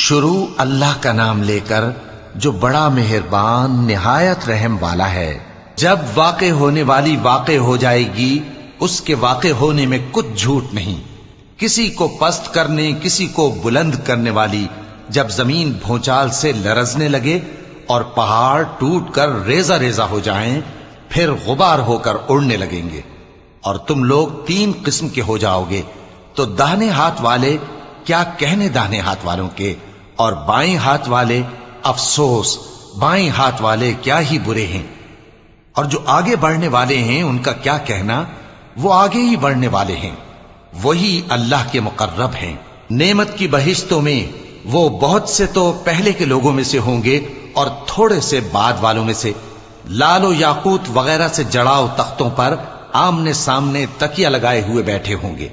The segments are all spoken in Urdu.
شروع اللہ کا نام لے کر جو بڑا مہربان نہایت رحم والا ہے۔ جب واقع ہونے والی واقع ہو جائے گی، اس کے واقع ہونے میں کچھ جھوٹ نہیں۔ کسی کو پست کرنے کسی کو بلند کرنے والی جب زمین بھونچال سے لرزنے لگے اور پہاڑ ٹوٹ کر ریزہ ریزہ ہو جائیں، پھر غبار ہو کر اڑنے لگیں گے، اور تم لوگ تین قسم کے ہو جاؤ گے، تو داہنے ہاتھ والے کیا کہنے داہنے ہاتھ والوں کے، اور بائیں ہاتھ والے افسوس بائیں ہاتھ والے کیا ہی برے ہیں، اور جو آگے بڑھنے والے ہیں ان کا کیا کہنا، وہ آگے ہی بڑھنے والے ہیں، وہی اللہ کے مقرب ہیں۔ نعمت کی بہشتوں میں وہ بہت سے تو پہلے کے لوگوں میں سے ہوں گے اور تھوڑے سے بعد والوں میں سے، لال و یاقوت وغیرہ سے جڑاؤ تختوں پر آمنے سامنے تکیہ لگائے ہوئے بیٹھے ہوں گے۔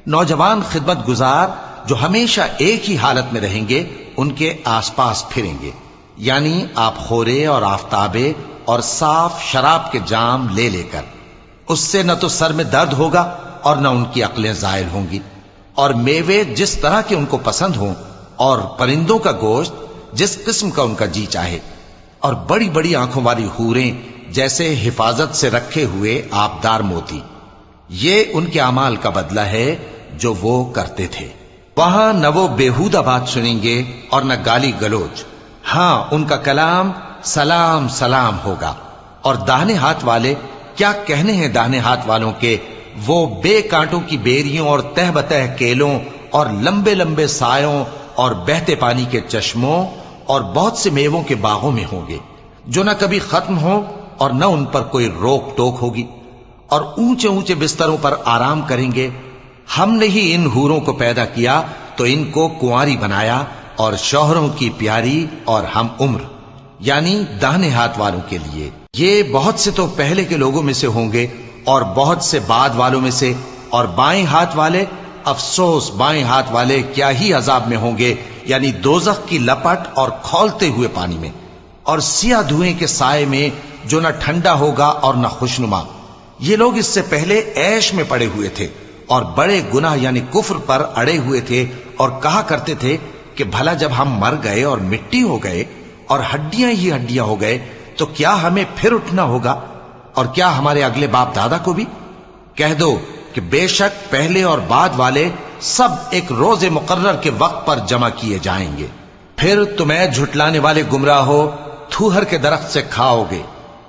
نوجوان خدمت گزار جو ہمیشہ ایک ہی حالت میں رہیں گے ان کے آس پاس پھریں گے، یعنی آپ خورے اور آفتابے اور صاف شراب کے جام لے لے کر۔ اس سے نہ تو سر میں درد ہوگا اور نہ ان کی عقلیں زائل ہوں گی، اور میوے جس طرح کے ان کو پسند ہوں، اور پرندوں کا گوشت جس قسم کا ان کا جی چاہے، اور بڑی بڑی آنکھوں والی حوریں جیسے حفاظت سے رکھے ہوئے آبدار موتی۔ یہ ان کے اعمال کا بدلہ ہے جو وہ کرتے تھے۔ وہاں نہ وہ بیہودہ بات سنیں گے اور نہ گالی گلوچ، ہاں ان کا کلام سلام سلام ہوگا۔ اور داہنے ہاتھ والے کیا کہنے ہیں داہنے ہاتھ والوں کے، وہ بے کانٹوں کی بیریوں اور تہ بتہ کیلوں اور لمبے لمبے سایوں اور بہتے پانی کے چشموں اور بہت سے میووں کے باغوں میں ہوں گے، جو نہ کبھی ختم ہوں اور نہ ان پر کوئی روک ٹوک ہوگی، اور اونچے اونچے بستروں پر آرام کریں گے۔ ہم نے ہی ان حوروں کو پیدا کیا تو ان کو کنواری بنایا، اور شوہروں کی پیاری اور ہم عمر، یعنی داہنے ہاتھ والوں کے لیے۔ یہ بہت سے تو پہلے کے لوگوں میں سے ہوں گے اور بہت سے بعد والوں میں سے، اور بائیں ہاتھ والے افسوس بائیں ہاتھ والے کیا ہی عذاب میں ہوں گے، یعنی دوزخ کی لپٹ اور کھولتے ہوئے پانی میں، اور سیاہ دھوئیں کے سائے میں جو نہ ٹھنڈا ہوگا اور نہ خوشنما۔ یہ لوگ اس سے پہلے عیش میں پڑے ہوئے تھے اور بڑے گناہ یعنی کفر پر اڑے ہوئے تھے، اور کہا کرتے تھے کہ بھلا جب ہم مر گئے اور مٹی ہو گئے اور ہڈیاں ہی ہڈیاں ہو گئے تو کیا ہمیں پھر اٹھنا ہوگا، اور کیا ہمارے اگلے باپ دادا کو بھی؟ کہہ دو کہ بے شک پہلے اور بعد والے سب ایک روز مقرر کے وقت پر جمع کیے جائیں گے۔ پھر تمہیں جھٹلانے والے گمراہ ہو تھوہر کے درخت سے کھاؤ گے،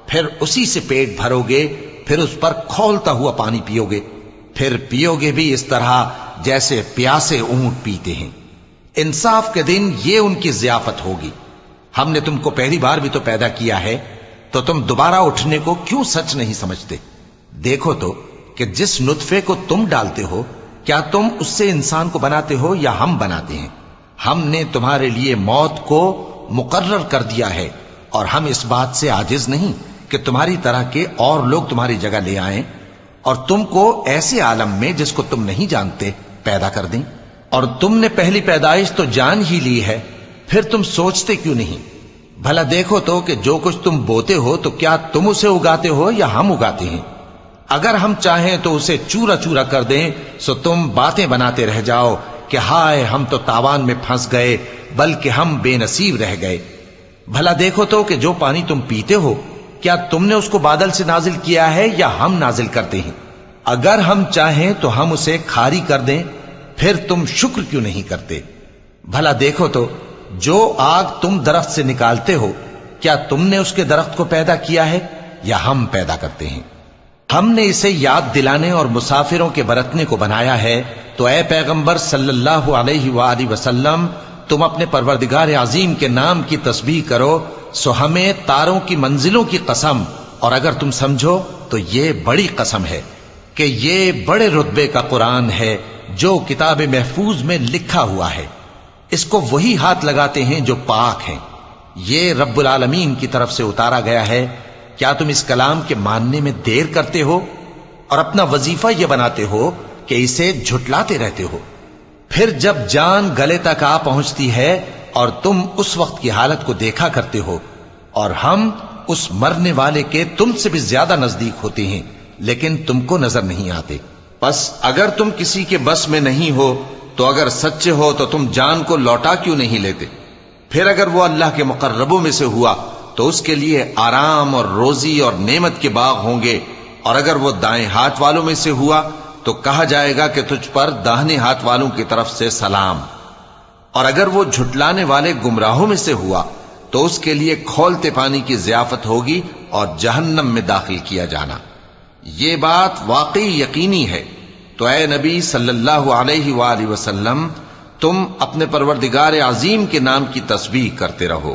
پھر اسی سے پیٹ بھرو گے، پھر اس پر کھولتا ہوا پانی پیو گے، پھر پیو گے بھی اس طرح جیسے پیاسے اونٹ پیتے ہیں۔ انصاف کے دن یہ ان کی ضیافت ہوگی۔ ہم نے تم کو پہلی بار بھی تو پیدا کیا ہے، تو تم دوبارہ اٹھنے کو کیوں سچ نہیں سمجھتے؟ دیکھو تو کہ جس نطفے کو تم ڈالتے ہو، کیا تم اس سے انسان کو بناتے ہو یا ہم بناتے ہیں؟ ہم نے تمہارے لیے موت کو مقرر کر دیا ہے، اور ہم اس بات سے عاجز نہیں کہ تمہاری طرح کے اور لوگ تمہاری جگہ لے آئیں اور تم کو ایسے عالم میں جس کو تم نہیں جانتے پیدا کر دیں۔ اور تم نے پہلی پیدائش تو جان ہی لی ہے، پھر تم سوچتے کیوں نہیں؟ بھلا دیکھو تو کہ جو کچھ تم بوتے ہو تو کیا تم اسے اگاتے ہو یا ہم اگاتے ہیں؟ اگر ہم چاہیں تو اسے چورا چورا کر دیں، سو تم باتیں بناتے رہ جاؤ کہ ہائے ہم تو تاوان میں پھنس گئے، بلکہ ہم بے نصیب رہ گئے۔ بھلا دیکھو تو کہ جو پانی تم پیتے ہو، کیا تم نے اس کو بادل سے نازل کیا ہے یا ہم نازل کرتے ہیں؟ اگر ہم چاہیں تو ہم اسے کھاری کر دیں، پھر تم شکر کیوں نہیں کرتے؟ بھلا دیکھو تو جو آگ تم درخت سے نکالتے ہو، کیا تم نے اس کے درخت کو پیدا کیا ہے یا ہم پیدا کرتے ہیں؟ ہم نے اسے یاد دلانے اور مسافروں کے برتنے کو بنایا ہے، تو اے پیغمبر صلی اللہ علیہ وآلہ وسلم، تم اپنے پروردگار عظیم کے نام کی تسبیح کرو، سو ہمیں تاروں کی منزلوں کی قسم، اور اگر تم سمجھو تو یہ بڑی قسم ہے کہ یہ بڑے رتبے کا قرآن ہے جو کتاب محفوظ میں لکھا ہوا ہے۔ اس کو وہی ہاتھ لگاتے ہیں جو پاک ہیں، یہ رب العالمین کی طرف سے اتارا گیا ہے۔ کیا تم اس کلام کے ماننے میں دیر کرتے ہو اور اپنا وظیفہ یہ بناتے ہو کہ اسے جھٹلاتے رہتے ہو؟ پھر جب جان گلے تک آ پہنچتی ہے اور تم اس وقت کی حالت کو دیکھا کرتے ہو، اور ہم اس مرنے والے کے تم سے بھی زیادہ نزدیک ہوتے ہیں، لیکن تم کو نظر نہیں آتے۔ پس اگر تم کسی کے بس میں نہیں ہو تو اگر سچے ہو تو تم جان کو لوٹا کیوں نہیں لیتے؟ پھر اگر وہ اللہ کے مقربوں میں سے ہوا تو اس کے لیے آرام اور روزی اور نعمت کے باغ ہوں گے، اور اگر وہ دائیں ہاتھ والوں میں سے ہوا تو کہا جائے گا کہ تجھ پر داہنے ہاتھ والوں کی طرف سے سلام، اور اگر وہ جھٹلانے والے گمراہوں میں سے ہوا تو اس کے لیے کھولتے پانی کی ضیافت ہوگی اور جہنم میں داخل کیا جانا۔ یہ بات واقعی یقینی ہے، تو اے نبی صلی اللہ علیہ وآلہ وسلم، تم اپنے پروردگار عظیم کے نام کی تسبیح کرتے رہو۔